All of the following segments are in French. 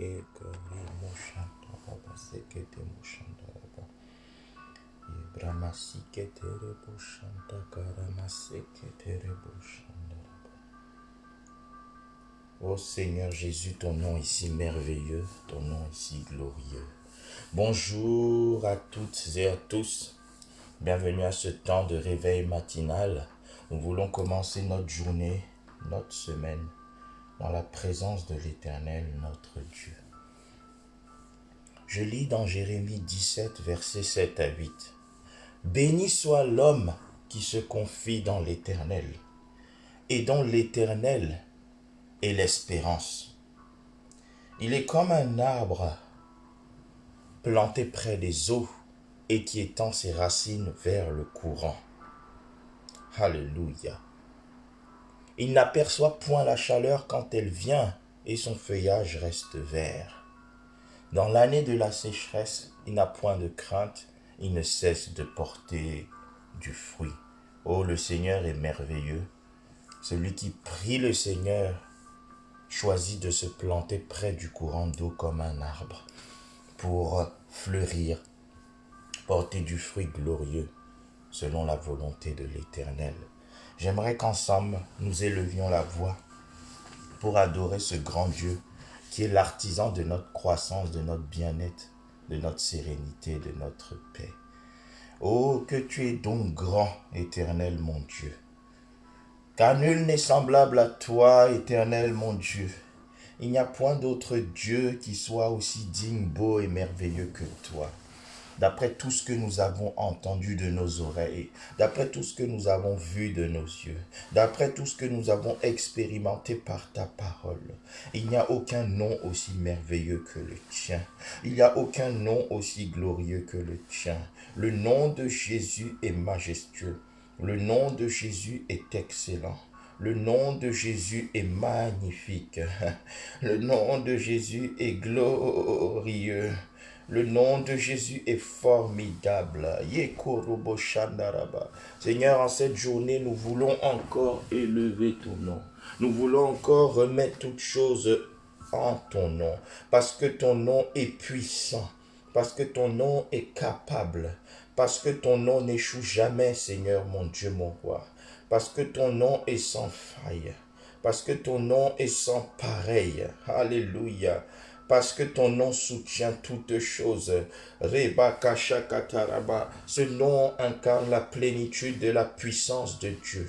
Ekari Moshandaraba Sekete Moshandaraba Ibrahima Siketere Boshantakarama Seketere Boshandaraba. Ô Seigneur Jésus, ton nom est si merveilleux, ton nom est si glorieux. Bonjour à toutes et à tous. Bienvenue à ce temps de réveil matinal. Nous voulons commencer notre journée, notre semaine, dans la présence de l'Éternel, notre Dieu. Je lis dans Jérémie 17, versets 7 à 8. Béni soit l'homme qui se confie dans l'Éternel, et dont l'Éternel est l'espérance. Il est comme un arbre planté près des eaux et qui étend ses racines vers le courant. Alléluia. Il n'aperçoit point la chaleur quand elle vient et son feuillage reste vert. Dans l'année de la sécheresse, il n'a point de crainte, il ne cesse de porter du fruit. Oh, le Seigneur est merveilleux. Celui qui prie le Seigneur choisit de se planter près du courant d'eau comme un arbre pour fleurir, porter du fruit glorieux selon la volonté de l'Éternel. J'aimerais qu'ensemble nous élevions la voix pour adorer ce grand Dieu qui est l'artisan de notre croissance, de notre bien-être, de notre sérénité, de notre paix. Oh, que tu es donc grand, Éternel mon Dieu. Car nul n'est semblable à toi, Éternel mon Dieu. Il n'y a point d'autre Dieu qui soit aussi digne, beau et merveilleux que toi. D'après tout ce que nous avons entendu de nos oreilles, d'après tout ce que nous avons vu de nos yeux, d'après tout ce que nous avons expérimenté par ta parole, il n'y a aucun nom aussi merveilleux que le tien. Il n'y a aucun nom aussi glorieux que le tien. Le nom de Jésus est majestueux. Le nom de Jésus est excellent. Le nom de Jésus est magnifique. Le nom de Jésus est glorieux. Le nom de Jésus est formidable. Seigneur, en cette journée, nous voulons encore élever ton nom. Nous voulons encore remettre toutes choses en ton nom. Parce que ton nom est puissant. Parce que ton nom est capable. Parce que ton nom n'échoue jamais, Seigneur, mon Dieu, mon roi. Parce que ton nom est sans faille. Parce que ton nom est sans pareil. Alléluia. Parce que ton nom soutient toutes choses. Ce nom incarne la plénitude de la puissance de Dieu.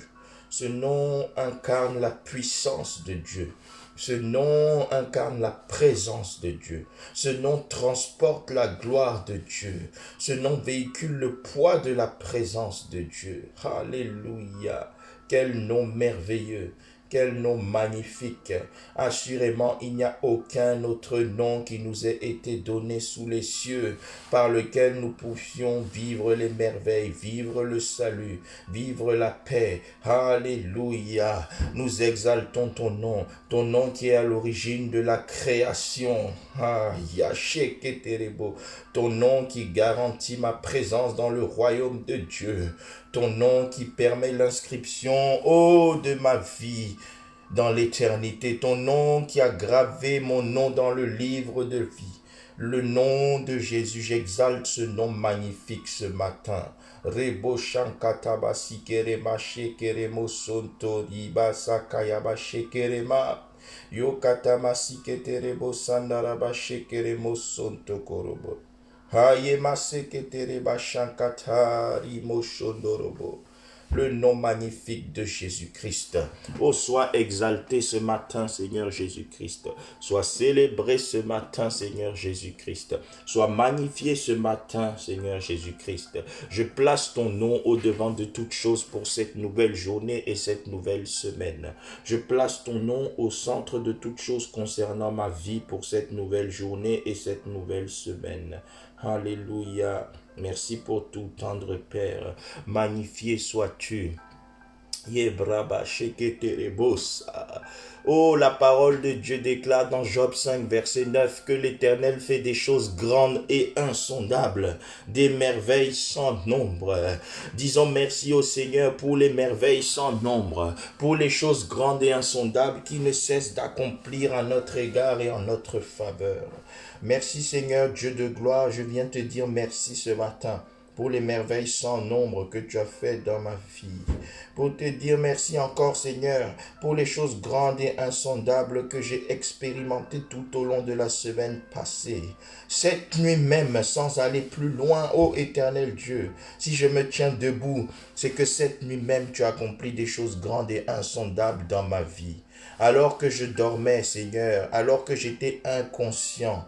Ce nom incarne la puissance de Dieu. Ce nom incarne la présence de Dieu. Ce nom transporte la gloire de Dieu. Ce nom véhicule le poids de la présence de Dieu. Alléluia. Quel nom merveilleux. Quel nom magnifique. Assurément, il n'y a aucun autre nom qui nous ait été donné sous les cieux par lequel nous pouvions vivre les merveilles, vivre le salut, vivre la paix. Alléluia. Nous exaltons ton nom qui est à l'origine de la création. Ton nom qui garantit ma présence dans le royaume de Dieu. Ton nom qui permet l'inscription, de ma vie dans l'éternité. Ton nom qui a gravé mon nom dans le livre de vie. Le nom de Jésus, j'exalte ce nom magnifique ce matin. Rebo shankataba sikerema shekeremo sonto riba sakayaba shekerema. Yokatama siketerebo sandaraba shekeremo sonto korobo. Le nom magnifique de Jésus-Christ. Oh, sois exalté ce matin, Seigneur Jésus-Christ. Sois célébré ce matin, Seigneur Jésus-Christ. Sois magnifié ce matin, Seigneur Jésus-Christ. Je place ton nom au-devant de toutes choses pour cette nouvelle journée et cette nouvelle semaine. Je place ton nom au centre de toutes choses concernant ma vie pour cette nouvelle journée et cette nouvelle semaine. Alléluia. Merci pour tout tendre Père. Magnifié sois-tu. Yebraba sheketerebosa. Oh, la parole de Dieu déclare dans Job 5, verset 9, que l'Éternel fait des choses grandes et insondables, des merveilles sans nombre. Disons merci au Seigneur pour les merveilles sans nombre, pour les choses grandes et insondables qui ne cessent d'accomplir à notre égard et en notre faveur. Merci Seigneur, Dieu de gloire, je viens te dire merci ce matin pour les merveilles sans nombre que tu as faites dans ma vie. Pour te dire merci encore, Seigneur, pour les choses grandes et insondables que j'ai expérimentées tout au long de la semaine passée. Cette nuit même, sans aller plus loin, ô éternel Dieu, si je me tiens debout, c'est que cette nuit même, tu as accompli des choses grandes et insondables dans ma vie. Alors que je dormais, Seigneur, alors que j'étais inconscient,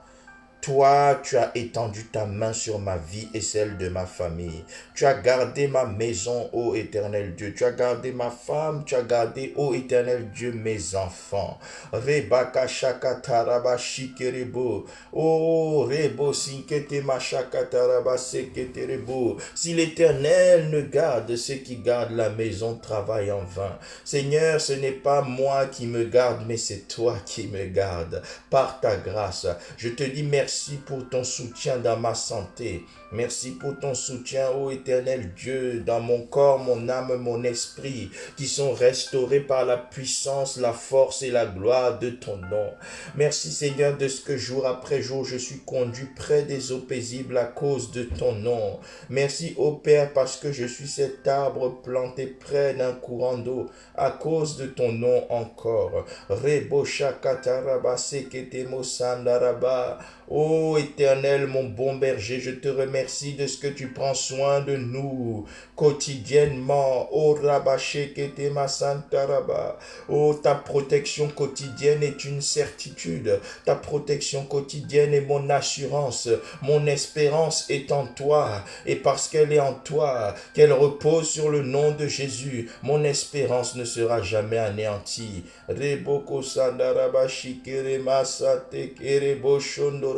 toi, tu as étendu ta main sur ma vie et celle de ma famille. Tu as gardé ma maison, ô éternel Dieu. Tu as gardé ma femme. Tu as gardé, ô éternel Dieu, mes enfants. Rebaka shakataraba shikerebo. Oh, rebo sinkete mashakataraba seketerebo. Si l'éternel ne garde ceux qui gardent la maison, travaillent en vain. Seigneur, ce n'est pas moi qui me garde, mais c'est toi qui me gardes. Par ta grâce, je te dis merci pour ton soutien dans ma santé. Merci pour ton soutien, ô éternel Dieu, dans mon corps, mon âme, mon esprit, qui sont restaurés par la puissance, la force et la gloire de ton nom. Merci Seigneur de ce que jour après jour, je suis conduit près des eaux paisibles à cause de ton nom. Merci, ô Père, parce que je suis cet arbre planté près d'un courant d'eau, à cause de ton nom encore. Rebo shakataraba seketemo sandaraba. Ô Éternel, mon bon berger, je te remercie de ce que tu prends soin de nous quotidiennement. Ô Rabaché Ketema Santaraba. Ô, ta protection quotidienne est une certitude. Ta protection quotidienne est mon assurance. Mon espérance est en toi. Et parce qu'elle est en toi, qu'elle repose sur le nom de Jésus, mon espérance ne sera jamais anéantie. Reboko Sandaraba Shikerema Sate Kerebo Shondoro.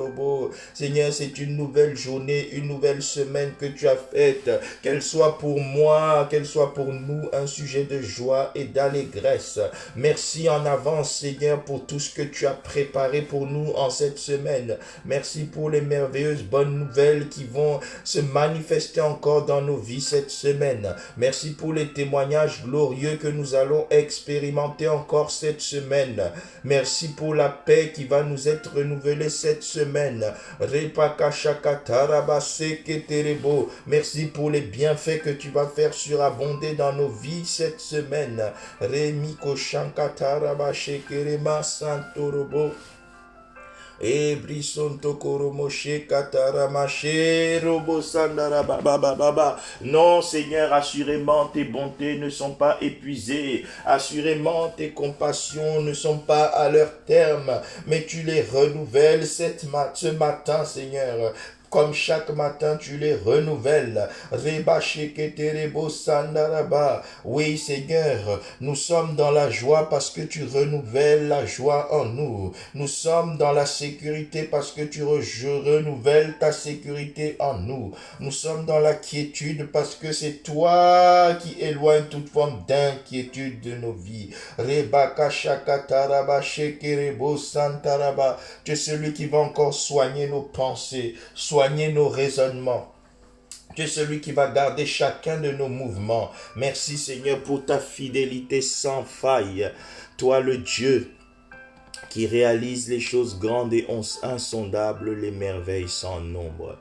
Seigneur, c'est une nouvelle journée, une nouvelle semaine que tu as faite. Qu'elle soit pour moi, qu'elle soit pour nous un sujet de joie et d'allégresse. Merci en avance, Seigneur, pour tout ce que tu as préparé pour nous en cette semaine. Merci pour les merveilleuses bonnes nouvelles qui vont se manifester encore dans nos vies cette semaine. Merci pour les témoignages glorieux que nous allons expérimenter encore cette semaine. Merci pour la paix qui va nous être renouvelée cette semaine. Merci pour les bienfaits que tu vas faire surabonder dans nos vies cette semaine. Remiko Shankatara Shekerema Santorobo. Non, Seigneur, assurément tes bontés ne sont pas épuisées. Assurément tes compassions ne sont pas à leur terme. Mais tu les renouvelles ce matin, Seigneur. Comme chaque matin, tu les renouvelles. Oui, Seigneur, nous sommes dans la joie parce que tu renouvelles la joie en nous. Nous sommes dans la sécurité parce que tu renouvelles ta sécurité en nous. Nous sommes dans la quiétude parce que c'est toi qui éloignes toute forme d'inquiétude de nos vies. Tu es celui qui va encore soigner nos pensées, soigner nos raisonnements. Tu es celui qui va garder chacun de nos mouvements. Merci Seigneur pour ta fidélité sans faille. Toi le Dieu qui réalise les choses grandes et insondables, les merveilles sans nombre.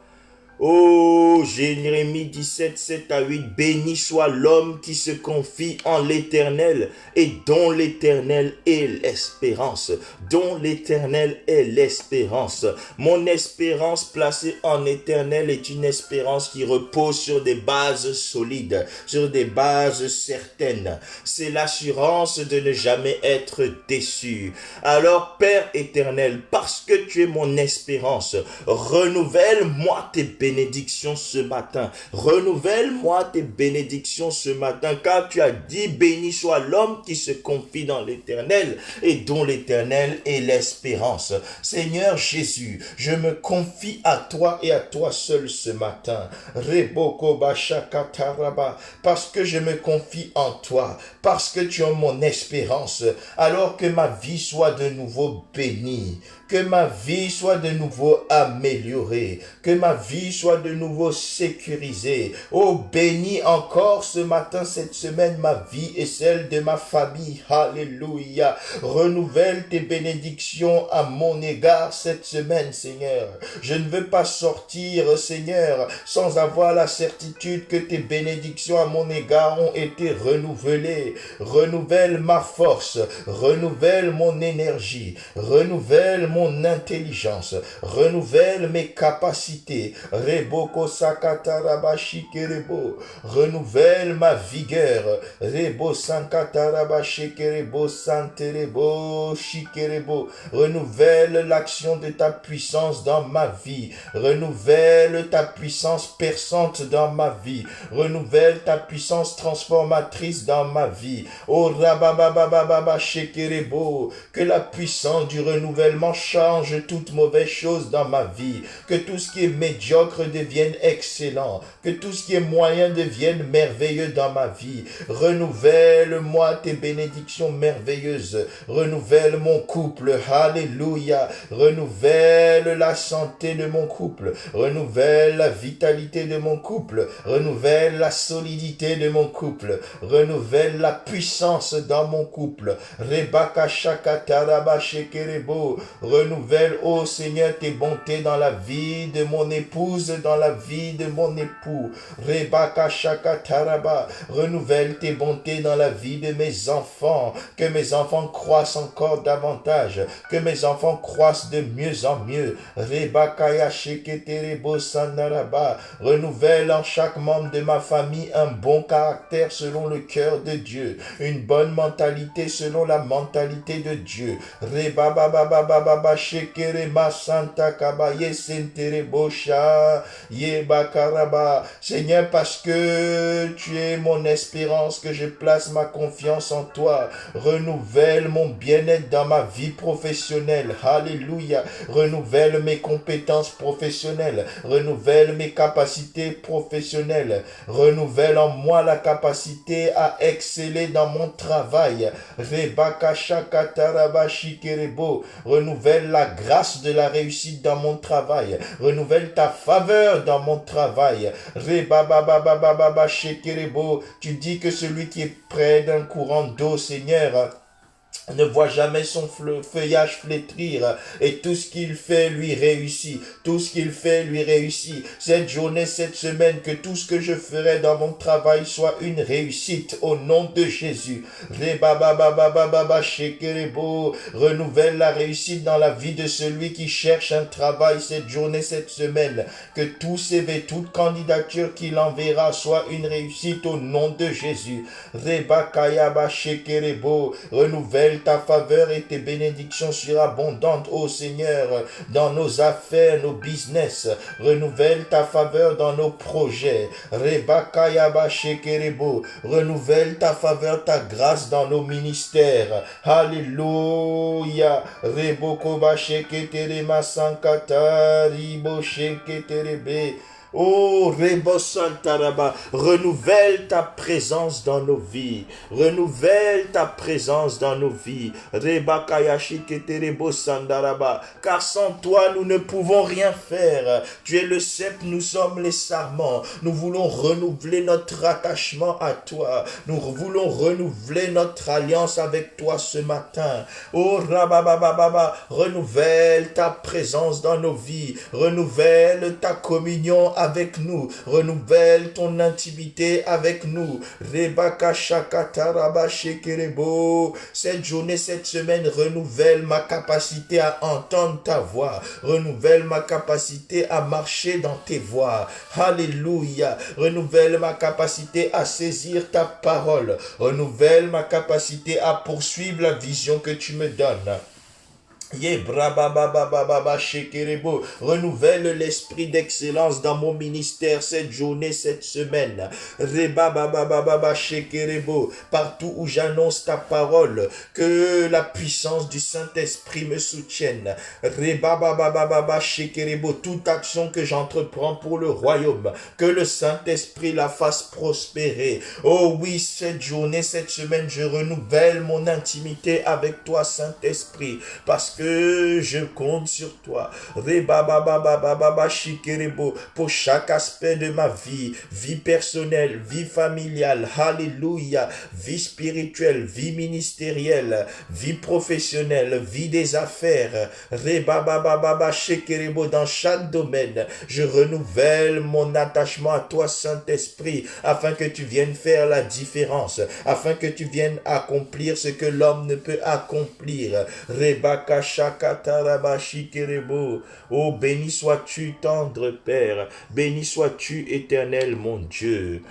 Oh, Jérémie 17, 7 à 8, béni soit l'homme qui se confie en l'Éternel et dont l'Éternel est l'espérance. Dont l'Éternel est l'espérance. Mon espérance placée en Éternel est une espérance qui repose sur des bases solides, sur des bases certaines. C'est l'assurance de ne jamais être déçu. Alors, Père éternel, parce que tu es mon espérance, renouvelle-moi tes bénédictions ce matin. Renouvelle-moi tes bénédictions ce matin, car tu as dit, béni soit l'homme qui se confie dans l'Éternel et dont l'Éternel est l'espérance. Seigneur Jésus, je me confie à toi et à toi seul ce matin. Reboko bashakataraba, parce que je me confie en toi, parce que tu es mon espérance, alors que ma vie soit de nouveau bénie, que ma vie soit de nouveau améliorée, que ma vie soit de nouveau sécurisée. Oh, bénis encore ce matin, cette semaine, ma vie et celle de ma famille. Alléluia. Renouvelle tes bénédictions à mon égard cette semaine, Seigneur. Je ne veux pas sortir, Seigneur, sans avoir la certitude que tes bénédictions à mon égard ont été renouvelées. Renouvelle ma force, renouvelle mon énergie, renouvelle mon intelligence, renouvelle mes capacités. Reboko sakataraba shikerebo, renouvelle ma vigueur. Rebo sankataraba shikerebo santerebo shikerebo, renouvelle l'action de ta puissance dans ma vie, renouvelle ta puissance perçante dans ma vie, renouvelle ta puissance transformatrice dans ma vie. Oh rabababababa shekerebo, que la puissance du renouvellement change toute mauvaise chose dans ma vie, que tout ce qui est médiocre devienne excellent, que tout ce qui est moyen devienne merveilleux dans ma vie. Renouvelle-moi tes bénédictions merveilleuses, renouvelle mon couple, alléluia, renouvelle la santé de mon couple, renouvelle la vitalité de mon couple, renouvelle la solidité de mon couple, renouvelle la puissance dans mon couple. Rebaka shakataraba shekerebo, renouvelle, ô Seigneur, tes bontés dans la vie de mon épouse, dans la vie de mon époux. Rebaka shakataraba, renouvelle tes bontés dans la vie de mes enfants, que mes enfants croissent encore davantage, que mes enfants croissent de mieux en mieux. Rebaka sheketerebo sanaraba, renouvelle en chaque membre de ma famille un bon caractère selon le cœur de Dieu, une bonne mentalité selon la mentalité de Dieu. Rebabababababa shekere masanta kabaye sentere bosha yebakaraba. Seigneur, parce que tu es mon espérance, que je place ma confiance en toi, renouvelle mon bien-être dans ma vie professionnelle. Alléluia. Renouvelle mes compétences professionnelles, renouvelle mes capacités professionnelles, renouvelle en moi la capacité à exceller dans mon travail. Rebaka shakataraba shikerebo, renouvelle la grâce de la réussite dans mon travail, renouvelle ta faveur dans mon travail. Rebabababababa shikerebo, tu dis que celui qui est près d'un courant d'eau, Seigneur, ne voit jamais son feuillage flétrir, et tout ce qu'il fait lui réussit, tout ce qu'il fait lui réussit. Cette journée, cette semaine, que tout ce que je ferai dans mon travail soit une réussite au nom de Jésus. Rebabababababa shekerebo, renouvelle la réussite dans la vie de celui qui cherche un travail cette journée, cette semaine, que tout CV, toute candidature qu'il enverra soit une réussite au nom de Jésus. Rebakayaba shekerebo, renouvelle ta faveur et tes bénédictions surabondantes, ô Seigneur, dans nos affaires, nos business. Renouvelle ta faveur dans nos projets. Rebakayaba shekerebo, renouvelle ta faveur, ta grâce dans nos ministères. Alléluia. Rebokoba sheketerema sankata ribo sheketerebe. Oh, Rebo Santaraba, renouvelle ta présence dans nos vies. Renouvelle ta présence dans nos vies. Reba Kayashi Keterebo Sandaraba. Car sans toi, nous ne pouvons rien faire. Tu es le cep, nous sommes les sarments. Nous voulons renouveler notre attachement à toi. Nous voulons renouveler notre alliance avec toi ce matin. Oh, Rababababa, renouvelle ta présence dans nos vies. Renouvelle ta communion avec nous, renouvelle ton intimité avec nous. Rebaka shakataraba shekerebo. Cette journée, cette semaine, renouvelle ma capacité à entendre ta voix, renouvelle ma capacité à marcher dans tes voies. Alléluia. Renouvelle ma capacité à saisir ta parole, renouvelle ma capacité à poursuivre la vision que tu me donnes. Ye brabababababa shekerebo. Renouvelle l'esprit d'excellence dans mon ministère cette journée, cette semaine. Rebababababa shekerebo. Partout où j'annonce ta parole, que la puissance du Saint-Esprit me soutienne. Rebababababa shekerebo. Toute action que j'entreprends pour le royaume, que le Saint-Esprit la fasse prospérer. Oh oui, cette journée, cette semaine, je renouvelle mon intimité avec toi, Saint-Esprit, parce que je compte sur toi. Rebabababababa shikerebo. Pour chaque aspect de ma vie, vie personnelle, vie familiale, alléluia, vie spirituelle, vie ministérielle, vie professionnelle, vie des affaires. Rebababababa shikerebo. Dans chaque domaine, je renouvelle mon attachement à toi, Saint-Esprit, afin que tu viennes faire la différence, afin que tu viennes accomplir ce que l'homme ne peut accomplir. Rebaka shakataraba shikerebo. Oh, béni sois-tu, tendre Père. Béni sois-tu, éternel, mon Dieu.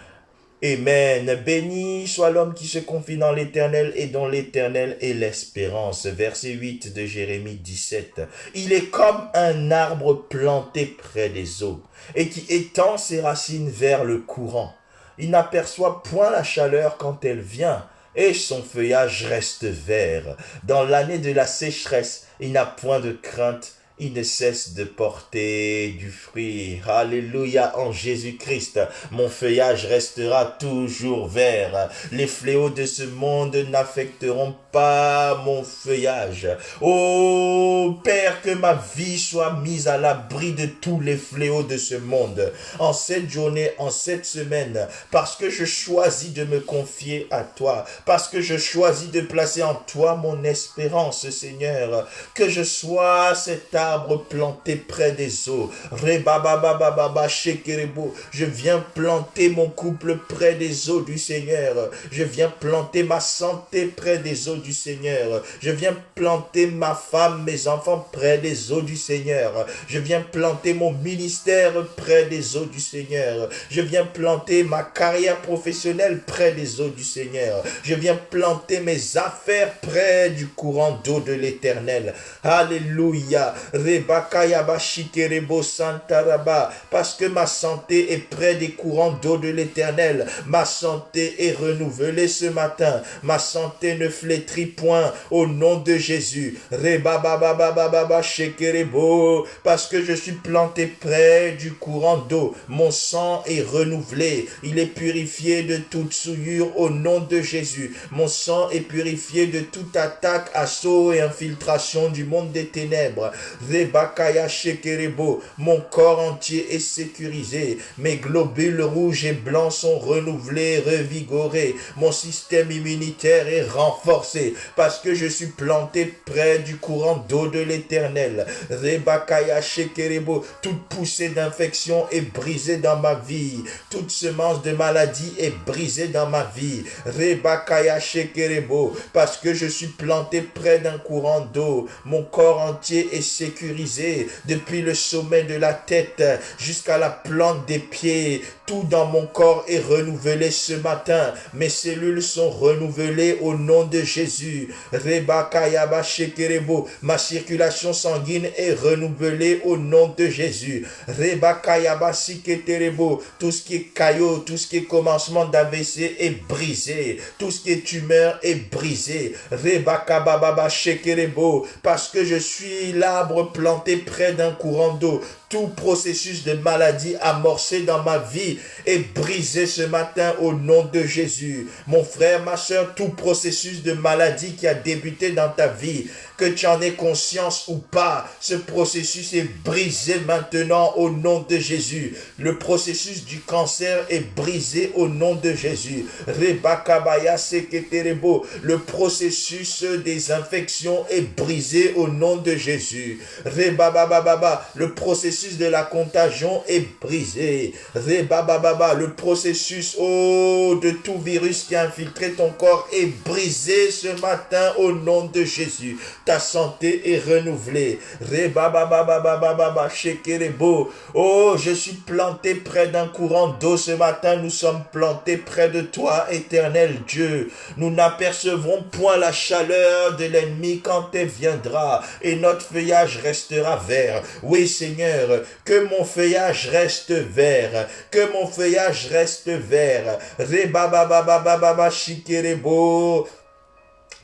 Amen. Béni soit l'homme qui se confie dans l'Éternel et dont l'Éternel est l'espérance. Verset 8 de Jérémie 17. Il est comme un arbre planté près des eaux et qui étend ses racines vers le courant. Il n'aperçoit point la chaleur quand elle vient et son feuillage reste vert. Dans l'année de la sécheresse, il n'a point de crainte. Il ne cesse de porter du fruit. Alléluia, en Jésus-Christ, mon feuillage restera toujours vert. Les fléaux de ce monde n'affecteront pas mon feuillage. Oh Père, que ma vie soit mise à l'abri de tous les fléaux de ce monde. En cette journée, en cette semaine, parce que je choisis de me confier à toi, parce que je choisis de placer en toi mon espérance, Seigneur, que je sois cet arbre planté près des eaux. Rebababababa shekerebo. Je viens planter mon couple près des eaux du Seigneur. Je viens planter ma santé près des eaux du Seigneur. Je viens planter ma femme, mes enfants près des eaux du Seigneur. Je viens planter mon ministère près des eaux du Seigneur. Je viens planter ma carrière professionnelle près des eaux du Seigneur. Je viens planter mes affaires près du courant d'eau de l'Éternel. Alléluia. Rebakayaba shikerebo santaraba. Parce que ma santé est près des courants d'eau de l'Éternel. Ma santé est renouvelée ce matin. Ma santé ne flétrit point au nom de Jésus. Rebabababababa shikerebo. Parce que je suis planté près du courant d'eau. Mon sang est renouvelé. Il est purifié de toute souillure au nom de Jésus. Mon sang est purifié de toute attaque, assaut et infiltration du monde des ténèbres. Rebakaya shekerebo. Mon corps entier est sécurisé. Mes globules rouges et blancs sont renouvelés, revigorés. Mon système immunitaire est renforcé parce que je suis planté près du courant d'eau de l'Éternel. Rebakaya shekerebo. Toute poussée d'infection est brisée dans ma vie. Toute semence de maladie est brisée dans ma vie. Rebakaya shekerebo. Parce que je suis planté près d'un courant d'eau. Mon corps entier est sécurisé depuis le sommet de la tête jusqu'à la plante des pieds. Tout dans mon corps est renouvelé ce matin. Mes cellules sont renouvelées au nom de Jésus. Rebakayaba shekerebo. Ma circulation sanguine est renouvelée au nom de Jésus. Rebakayaba siketerebo. Tout ce qui est caillot, tout ce qui est commencement d'AVC est brisé. Tout ce qui est tumeur est brisé. Rebakababa shekerebo. Parce que je suis l'arbre planté près d'un courant d'eau. Tout processus de maladie amorcé dans ma vie est brisé ce matin au nom de Jésus. Mon frère, ma soeur, tout processus de maladie qui a débuté dans ta vie, que tu en aies conscience ou pas, ce processus est brisé maintenant au nom de Jésus. Le processus du cancer est brisé au nom de Jésus. Rebakabaya seketerebo. Le processus des infections est brisé au nom de Jésus. Rebabababa. Le processus processus de la contagion est brisé. Rebababa, le processus, de tout virus qui a infiltré ton corps est brisé ce matin au nom de Jésus. Ta santé est renouvelée. Rebababa, shekerebo. Oh, je suis planté près d'un courant d'eau ce matin. Nous sommes plantés près de toi, éternel Dieu. Nous n'apercevrons point la chaleur de l'ennemi quand elle viendra et notre feuillage restera vert. Oui, Seigneur, que mon feuillage reste vert, que mon feuillage reste vert. Rebababa, shikerebo.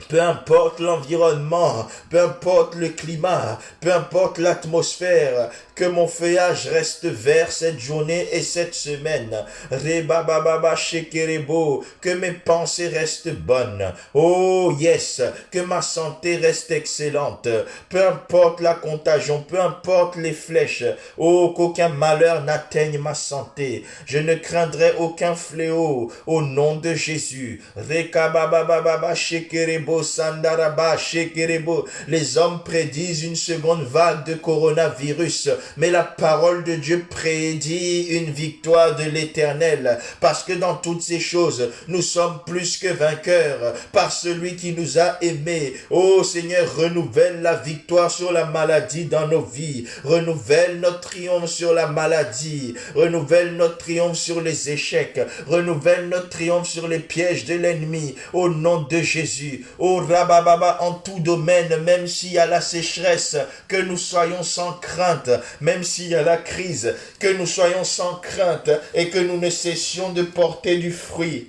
Peu importe l'environnement, peu importe le climat, peu importe l'atmosphère, que mon feuillage reste vert cette journée et cette semaine. Rebababa shekerebo, que mes pensées restent bonnes. Oh yes, que ma santé reste excellente. Peu importe la contagion, peu importe les flèches. Oh, qu'aucun malheur n'atteigne ma santé. Je ne craindrai aucun fléau au nom de Jésus. Rekabababa shekerebo sandaraba shekerebo. Les hommes prédisent une seconde vague de coronavirus. Mais la parole de Dieu prédit une victoire de l'Éternel, parce que dans toutes ces choses, nous sommes plus que vainqueurs par celui qui nous a aimés. Oh Seigneur, renouvelle la victoire sur la maladie dans nos vies, renouvelle notre triomphe sur la maladie, renouvelle notre triomphe sur les échecs, renouvelle notre triomphe sur les pièges de l'ennemi, au nom de Jésus. Oh Rabababa, en tout domaine, même s'il y a la sécheresse, que nous soyons sans crainte, même s'il y a la crise, que nous soyons sans crainte et que nous ne cessions de porter du fruit.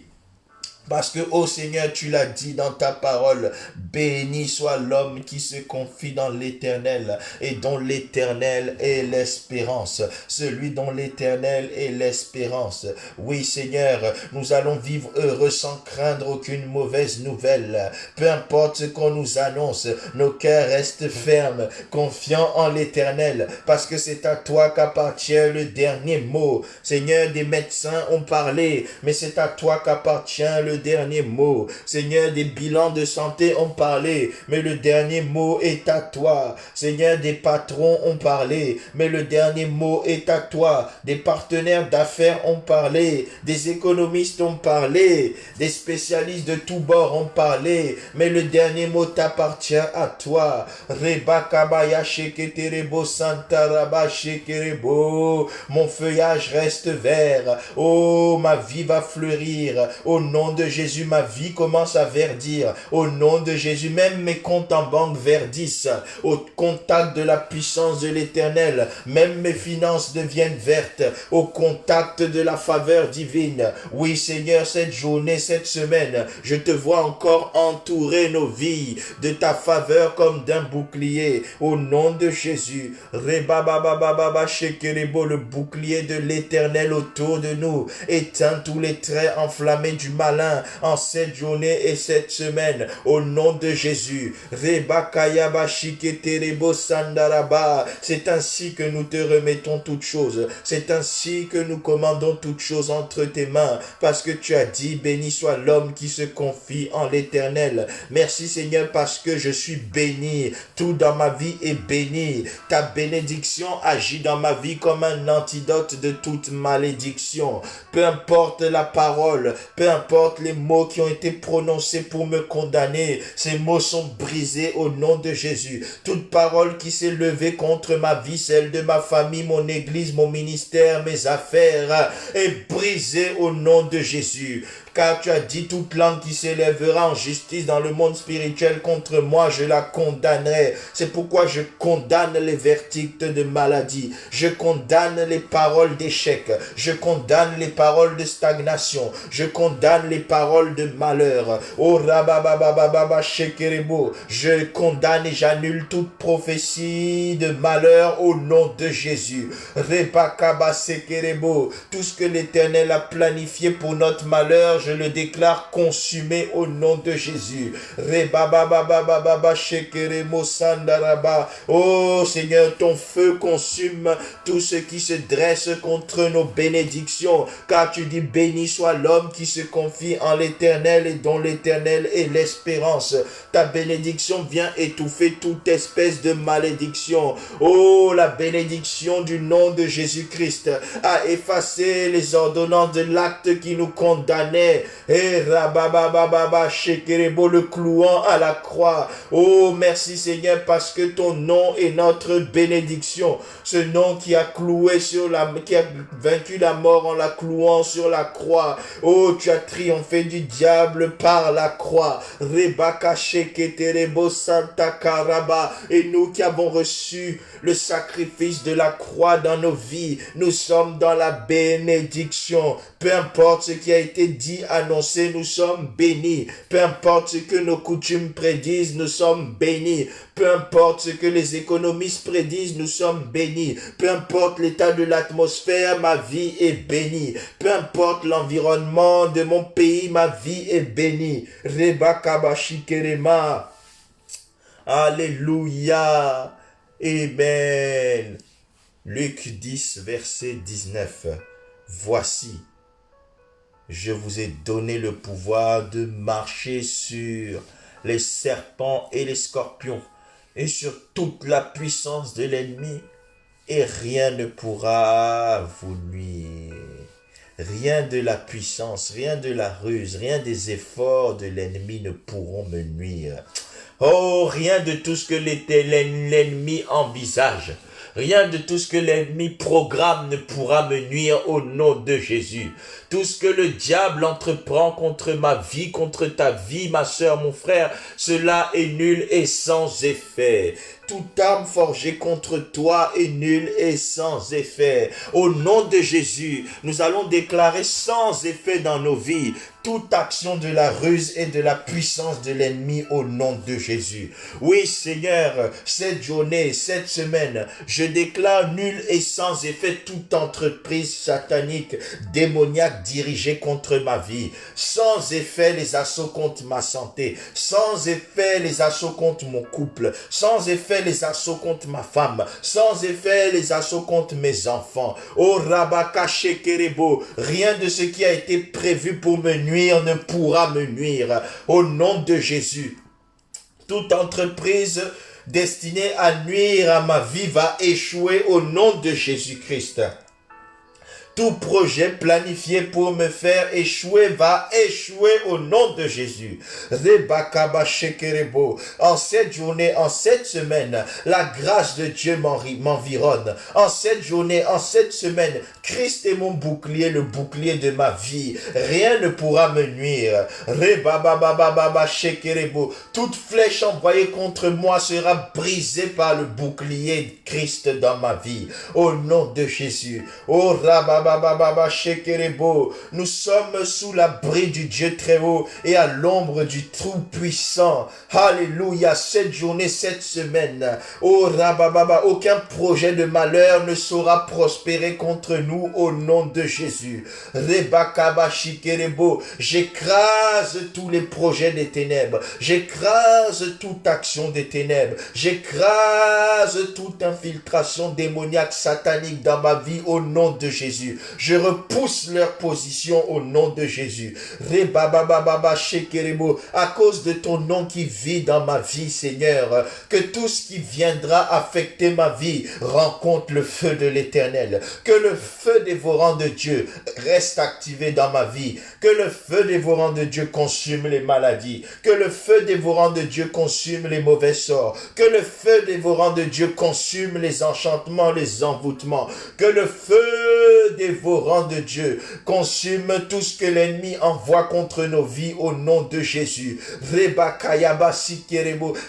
Parce que, ô Seigneur, tu l'as dit dans ta parole, béni soit l'homme qui se confie dans l'Éternel et dont l'Éternel est l'espérance. Celui dont l'Éternel est l'espérance. Oui, Seigneur, nous allons vivre heureux sans craindre aucune mauvaise nouvelle. Peu importe ce qu'on nous annonce, nos cœurs restent fermes, confiants en l'Éternel, parce que c'est à toi qu'appartient le dernier mot. Seigneur, des médecins ont parlé, mais c'est à toi qu'appartient le dernier mot. Seigneur, des bilans de santé ont parlé, mais le dernier mot est à toi. Seigneur, des patrons ont parlé, mais le dernier mot est à toi. Des partenaires d'affaires ont parlé, des économistes ont parlé, des spécialistes de tous bords ont parlé, mais le dernier mot t'appartient à toi. Rebakabaya sheketerebo santaraba shekerebo. Mon feuillage reste vert. Oh, ma vie va fleurir. Au nom de Jésus, ma vie commence à verdir. Au nom de Jésus, même mes comptes en banque verdissent. Au contact de la puissance de l'Éternel, même mes finances deviennent vertes. Au contact de la faveur divine. Oui, Seigneur, cette journée, cette semaine, je te vois encore entourer nos vies de ta faveur comme d'un bouclier. Au nom de Jésus, Rebababababa shekerebo, le bouclier de l'Éternel autour de nous. Éteins tous les traits enflammés du malin en cette journée et cette semaine, au nom de Jésus. C'est ainsi que nous te remettons toutes choses. C'est ainsi que nous commandons toutes choses entre tes mains, parce que tu as dit, béni soit l'homme qui se confie en l'Éternel. Merci Seigneur, parce que je suis béni. Tout dans ma vie est béni. Ta bénédiction agit dans ma vie comme un antidote de toute malédiction. Peu importe la parole, peu importe les mots qui ont été prononcés pour me condamner, ces mots sont brisés au nom de Jésus. Toute parole qui s'est levée contre ma vie, celle de ma famille, mon église, mon ministère, mes affaires, est brisée au nom de Jésus. Car tu as dit, toute langue qui s'élèvera en justice dans le monde spirituel contre moi, je la condamnerai. C'est pourquoi je condamne les verdicts de maladie. Je condamne les paroles d'échec. Je condamne les paroles de stagnation. Je condamne les paroles de malheur. Oh rabababababa shekerebo. Je condamne et j'annule toute prophétie de malheur au nom de Jésus. Repakaba sekerebo. Tout ce que l'Éternel a planifié pour notre malheur, je le déclare consumé au nom de Jésus. Rebabababababa shekeremo sandaraba. Oh Seigneur, ton feu consume tout ce qui se dresse contre nos bénédictions, car tu dis béni soit l'homme qui se confie en l'Éternel et dont l'Éternel est l'espérance. Ta bénédiction vient étouffer toute espèce de malédiction. Oh, la bénédiction du nom de Jésus-Christ a effacé les ordonnances de l'acte qui nous condamnait. Et rababababa shekerebo, le clouant à la croix. Oh, merci Seigneur, parce que ton nom est notre bénédiction. Ce nom qui a qui a vaincu la mort en la clouant sur la croix. Oh, tu as triomphé du diable par la croix. Rebaka sheketerebo santa karaba. Et nous qui avons reçu le sacrifice de la croix dans nos vies, nous sommes dans la bénédiction. Peu importe ce qui a été dit, annoncé, nous sommes bénis. Peu importe ce que nos coutumes prédisent, nous sommes bénis. Peu importe ce que les économistes prédisent, nous sommes bénis. Peu importe l'état de l'atmosphère, ma vie est bénie. Peu importe l'environnement de mon pays, ma vie est bénie. Rebakabashikerema. Alléluia. Amen. Luc 10, verset 19. Voici, je vous ai donné le pouvoir de marcher sur les serpents et les scorpions et sur toute la puissance de l'ennemi, et rien ne pourra vous nuire. Rien de la puissance, rien de la ruse, rien des efforts de l'ennemi ne pourront me nuire. Oh, rien de tout ce que l'ennemi envisage. Rien de tout ce que l'ennemi programme ne pourra me nuire au nom de Jésus. Tout ce que le diable entreprend contre ma vie, contre ta vie, ma sœur, mon frère, cela est nul et sans effet. Toute arme forgée contre toi est nulle et sans effet. Au nom de Jésus, nous allons déclarer sans effet dans nos vies toute action de la ruse et de la puissance de l'ennemi au nom de Jésus. Oui, Seigneur, cette journée, cette semaine, je déclare nul et sans effet toute entreprise satanique, démoniaque dirigée contre ma vie. Sans effet les assauts contre ma santé. Sans effet les assauts contre mon couple. Sans effet les assauts contre ma femme. Sans effet les assauts contre mes enfants. Oh Rabaka Shekerebo, rien de ce qui a été prévu pour me nuire ne pourra me nuire. Au nom de Jésus, toute entreprise destinée à nuire à ma vie va échouer au nom de Jésus-Christ. Tout projet planifié pour me faire échouer va échouer au nom de Jésus. En cette journée, en cette semaine, la grâce de Dieu m'environne. En cette journée, en cette semaine, Christ est mon bouclier, le bouclier de ma vie. Rien ne pourra me nuire. Toute flèche envoyée contre moi sera brisée par le bouclier de Christ dans ma vie. Au nom de Jésus. Oh nous sommes sous l'abri du Dieu très haut et à l'ombre du Tout-Puissant. Alléluia. Cette journée, cette semaine, oh Rabababa, aucun projet de malheur ne saura prospérer contre nous au nom de Jésus. J'écrase tous les projets des ténèbres. J'écrase toute action des ténèbres. J'écrase toute infiltration démoniaque satanique dans ma vie au nom de Jésus. Je repousse leur position au nom de Jésus. À cause de ton nom qui vit dans ma vie, Seigneur, que tout ce qui viendra affecter ma vie rencontre le feu de l'Éternel. Que le feu dévorant de Dieu reste activé dans ma vie. Que le feu dévorant de Dieu consume les maladies. Que le feu dévorant de Dieu consume les mauvais sorts. Que le feu dévorant de Dieu consume les enchantements, les envoûtements. Que le feu dévorant de Dieu consume tout ce que l'ennemi envoie contre nos vies au nom de Jésus.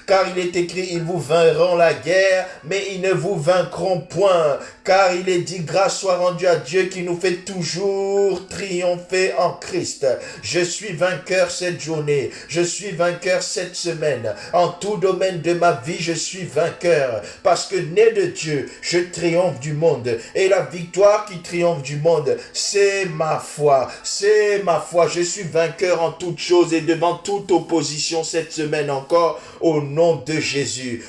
Car il est écrit, ils vous vainront la guerre, mais ils ne vous vaincront point. Car il est dit, grâce soit rendue à Dieu qui nous fait toujours triompher en Christ. Je suis vainqueur cette journée. Je suis vainqueur cette semaine. En tout domaine de ma vie, je suis vainqueur. Parce que né de Dieu, je triomphe du monde. Et la victoire qui triomphe triomphe du monde, c'est ma foi, c'est ma foi. Je suis vainqueur en toutes choses et devant toute opposition cette semaine encore, au nom de Jésus.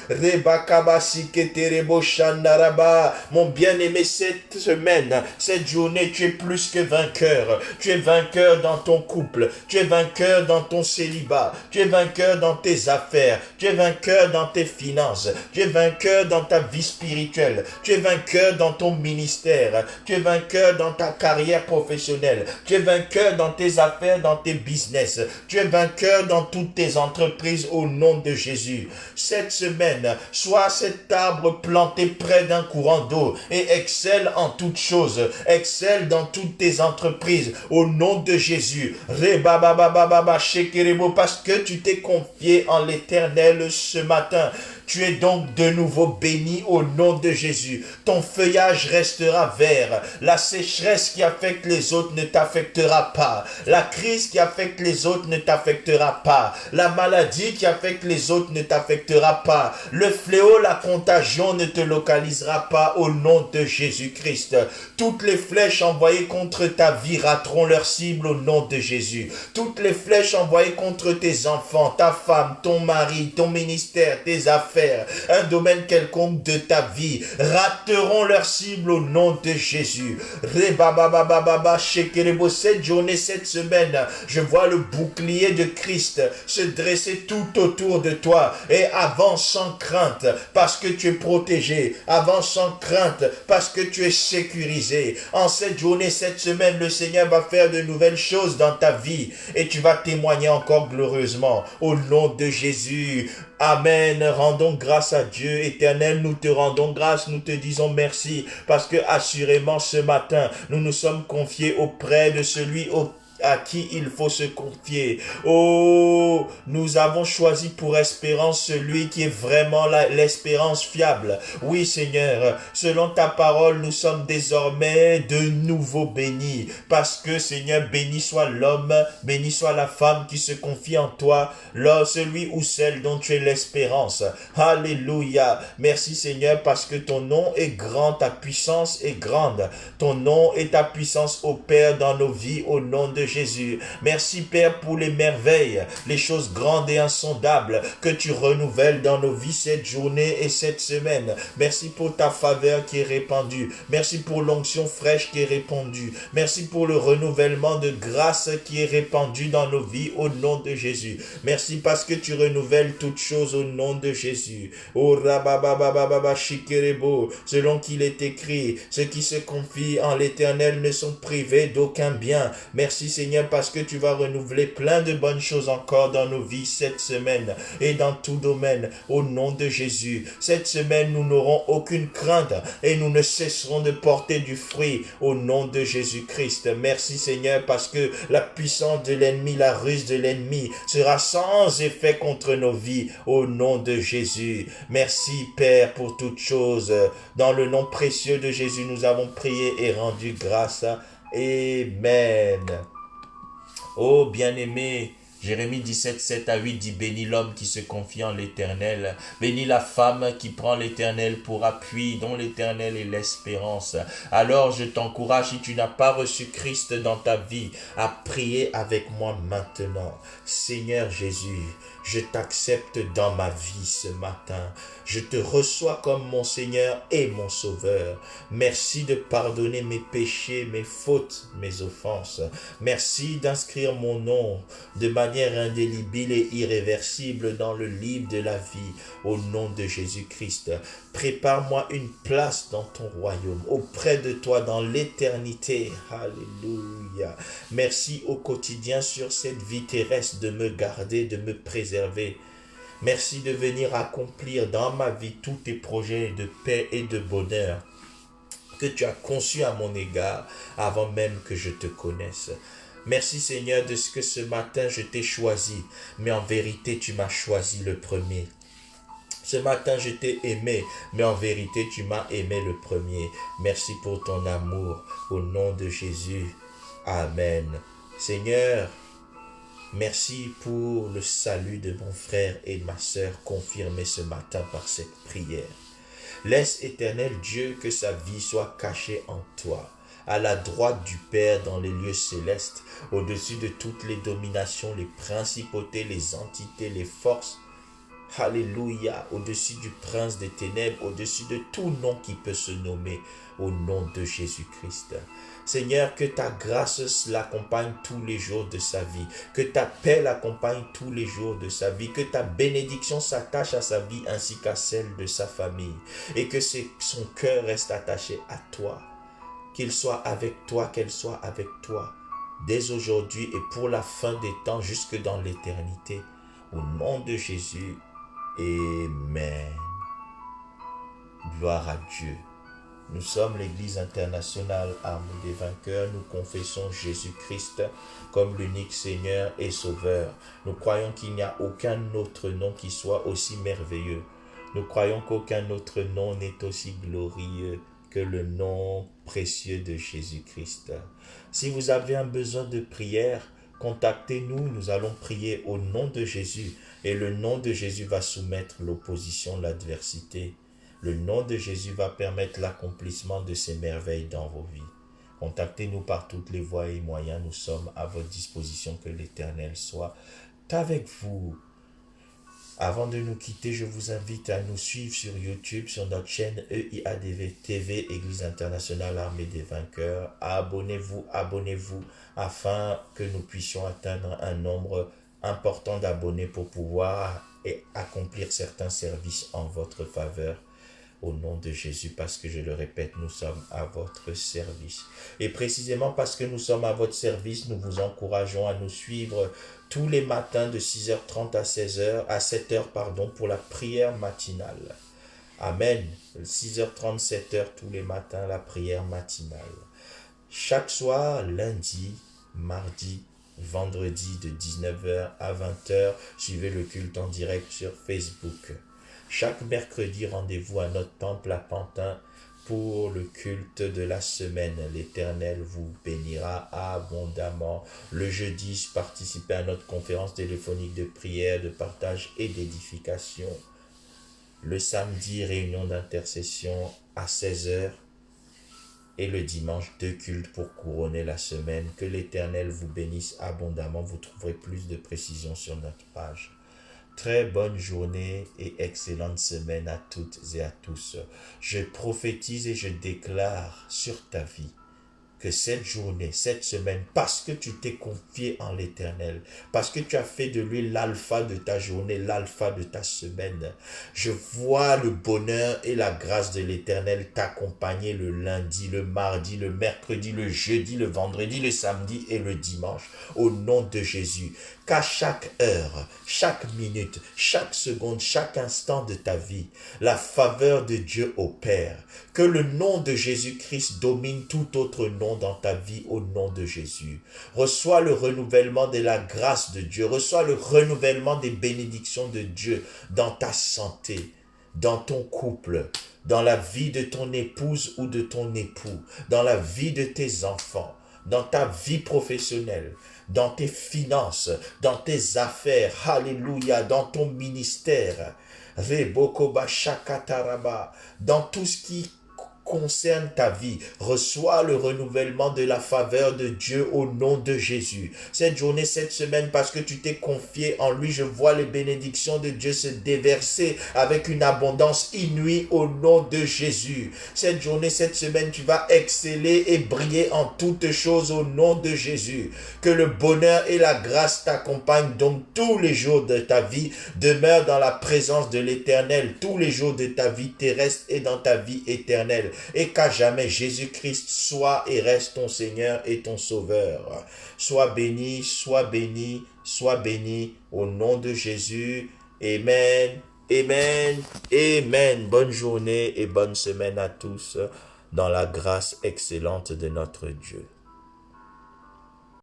Mon bien-aimé, cette semaine, cette journée, tu es plus que vainqueur. Tu es vainqueur dans ton couple, tu es vainqueur dans ton célibat, tu es vainqueur dans tes affaires, tu es vainqueur dans tes finances, tu es vainqueur dans ta vie spirituelle, tu es vainqueur dans ton ministère, tu es vainqueur dans ta carrière professionnelle, tu es vainqueur dans tes affaires, dans tes business, tu es vainqueur dans toutes tes entreprises au nom de Jésus. Cette semaine, sois cet arbre planté près d'un courant d'eau et excelle en toutes choses, excelle dans toutes tes entreprises au nom de Jésus. Parce que tu t'es confié en l'Éternel ce matin. Tu es donc de nouveau béni au nom de Jésus. Ton feuillage restera vert. La sécheresse qui affecte les autres ne t'affectera pas. La crise qui affecte les autres ne t'affectera pas. La maladie qui affecte les autres ne t'affectera pas. Le fléau, la contagion ne te localisera pas au nom de Jésus-Christ. Toutes les flèches envoyées contre ta vie rateront leur cible au nom de Jésus. Toutes les flèches envoyées contre tes enfants, ta femme, ton mari, ton ministère, tes affaires, un domaine quelconque de ta vie, rateront leur cible au nom de Jésus. Cette journée, cette semaine, je vois le bouclier de Christ se dresser tout autour de toi et avance sans crainte parce que tu es protégé, avance sans crainte parce que tu es sécurisé. En cette journée, cette semaine, le Seigneur va faire de nouvelles choses dans ta vie et tu vas témoigner encore glorieusement au nom de Jésus. Amen. Rendons grâce à Dieu éternel. Nous te rendons grâce. Nous te disons merci parce que assurément ce matin, nous nous sommes confiés auprès de celui à qui il faut se confier. Oh, nous avons choisi pour espérance celui qui est vraiment l'espérance fiable. Oui, Seigneur, selon ta parole, nous sommes désormais de nouveau bénis. Parce que, Seigneur, béni soit l'homme, béni soit la femme qui se confie en toi, celui ou celle dont tu es l'espérance. Alléluia. Merci, Seigneur, parce que ton nom est grand, ta puissance est grande. Ton nom et ta puissance opèrent dans nos vies au nom de Jésus. Merci Père pour les merveilles, les choses grandes et insondables que tu renouvelles dans nos vies cette journée et cette semaine. Merci pour ta faveur qui est répandue. Merci pour l'onction fraîche qui est répandue. Merci pour le renouvellement de grâce qui est répandu dans nos vies au nom de Jésus. Merci parce que tu renouvelles toutes choses au nom de Jésus. Oh rabababababa shikerebo, selon qu'il est écrit, ceux qui se confient en l'Éternel ne sont privés d'aucun bien. Merci Seigneur parce que tu vas renouveler plein de bonnes choses encore dans nos vies cette semaine et dans tout domaine au nom de Jésus. Cette semaine, nous n'aurons aucune crainte et nous ne cesserons de porter du fruit au nom de Jésus-Christ. Merci Seigneur parce que la puissance de l'ennemi, la ruse de l'ennemi sera sans effet contre nos vies au nom de Jésus. Merci Père pour toutes choses. Dans le nom précieux de Jésus, nous avons prié et rendu grâce. Amen. Oh bien-aimé, Jérémie 17, 7 à 8 dit, bénis l'homme qui se confie en l'Éternel, bénis la femme qui prend l'Éternel pour appui, dont l'Éternel est l'espérance. Alors je t'encourage, si tu n'as pas reçu Christ dans ta vie, à prier avec moi maintenant. Seigneur Jésus, je t'accepte dans ma vie ce matin. Je te reçois comme mon Seigneur et mon Sauveur. Merci de pardonner mes péchés, mes fautes, mes offenses. Merci d'inscrire mon nom de manière indélébile et irréversible dans le livre de la vie au nom de Jésus-Christ. Prépare-moi une place dans ton royaume, auprès de toi dans l'éternité. Alléluia. Merci au quotidien sur cette vie terrestre de me garder, de me préserver. Merci de venir accomplir dans ma vie tous tes projets de paix et de bonheur que tu as conçus à mon égard avant même que je te connaisse. Merci Seigneur de ce que ce matin je t'ai choisi, mais en vérité tu m'as choisi le premier. Ce matin je t'ai aimé, mais en vérité tu m'as aimé le premier. Merci pour ton amour, au nom de Jésus. Amen. Seigneur, merci pour le salut de mon frère et de ma sœur confirmé ce matin par cette prière. Laisse, éternel Dieu, que sa vie soit cachée en toi, à la droite du Père dans les lieux célestes, au-dessus de toutes les dominations, les principautés, les entités, les forces. Alléluia, au-dessus du prince des ténèbres, au-dessus de tout nom qui peut se nommer, au nom de Jésus-Christ. Seigneur, que ta grâce l'accompagne tous les jours de sa vie, que ta paix l'accompagne tous les jours de sa vie, que ta bénédiction s'attache à sa vie ainsi qu'à celle de sa famille, et que son cœur reste attaché à toi, qu'il soit avec toi, qu'elle soit avec toi, dès aujourd'hui et pour la fin des temps jusque dans l'éternité. Au nom de Jésus, Amen. Gloire à Dieu. Nous sommes l'Église internationale Armée des vainqueurs. Nous confessons Jésus-Christ comme l'unique Seigneur et Sauveur. Nous croyons qu'il n'y a aucun autre nom qui soit aussi merveilleux. Nous croyons qu'aucun autre nom n'est aussi glorieux que le nom précieux de Jésus-Christ. Si vous avez un besoin de prière, contactez-nous, nous allons prier au nom de Jésus et le nom de Jésus va soumettre l'opposition, l'adversité. Le nom de Jésus va permettre l'accomplissement de ces merveilles dans vos vies. Contactez-nous par toutes les voies et moyens, nous sommes à votre disposition, que l'Éternel soit avec vous. Avant de nous quitter, je vous invite à nous suivre sur YouTube, sur notre chaîne EIADV TV, Église internationale Armée des vainqueurs. Abonnez-vous, afin que nous puissions atteindre un nombre important d'abonnés pour pouvoir accomplir certains services en votre faveur. Au nom de Jésus, parce que je le répète, nous sommes à votre service. Et précisément parce que nous sommes à votre service, nous vous encourageons à nous suivre tous les matins de 6h30 à 7h, pour la prière matinale. Amen. 6h30, 7h tous les matins, la prière matinale. Chaque soir, lundi, mardi, vendredi de 19h à 20h, suivez le culte en direct sur Facebook. Chaque mercredi, rendez-vous à notre temple à Pantin pour le culte de la semaine. L'Éternel vous bénira abondamment. Le jeudi, participez à notre conférence téléphonique de prière, de partage et d'édification. Le samedi, réunion d'intercession à 16h. Et le dimanche, 2 cultes pour couronner la semaine. Que l'Éternel vous bénisse abondamment. Vous trouverez plus de précisions sur notre page. Très bonne journée et excellente semaine à toutes et à tous. Je prophétise et je déclare sur ta vie que cette journée, cette semaine, parce que tu t'es confié en l'Éternel, parce que tu as fait de lui l'alpha de ta journée, l'alpha de ta semaine, je vois le bonheur et la grâce de l'Éternel t'accompagner le lundi, le mardi, le mercredi, le jeudi, le vendredi, le samedi et le dimanche. Au nom de Jésus, qu'à chaque heure, chaque minute, chaque seconde, chaque instant de ta vie, la faveur de Dieu opère. Que le nom de Jésus-Christ domine tout autre nom dans ta vie au nom de Jésus. Reçois le renouvellement de la grâce de Dieu. Reçois le renouvellement des bénédictions de Dieu dans ta santé, dans ton couple, dans la vie de ton épouse ou de ton époux, dans la vie de tes enfants, dans ta vie professionnelle, dans tes finances, dans tes affaires, alléluia, dans ton ministère, dans tout ce qui concerne ta vie. Reçois le renouvellement de la faveur de Dieu au nom de Jésus. Cette journée, cette semaine, parce que tu t'es confié en lui, je vois les bénédictions de Dieu se déverser avec une abondance inouïe au nom de Jésus. Cette journée, cette semaine, tu vas exceller et briller en toutes choses au nom de Jésus. Que le bonheur et la grâce t'accompagnent donc tous les jours de ta vie. Demeure dans la présence de l'Éternel tous les jours de ta vie terrestre et dans ta vie éternelle. Et qu'à jamais Jésus-Christ soit et reste ton Seigneur et ton Sauveur. Sois béni, sois béni, sois béni au nom de Jésus. Amen, amen, amen. Bonne journée et bonne semaine à tous dans la grâce excellente de notre Dieu.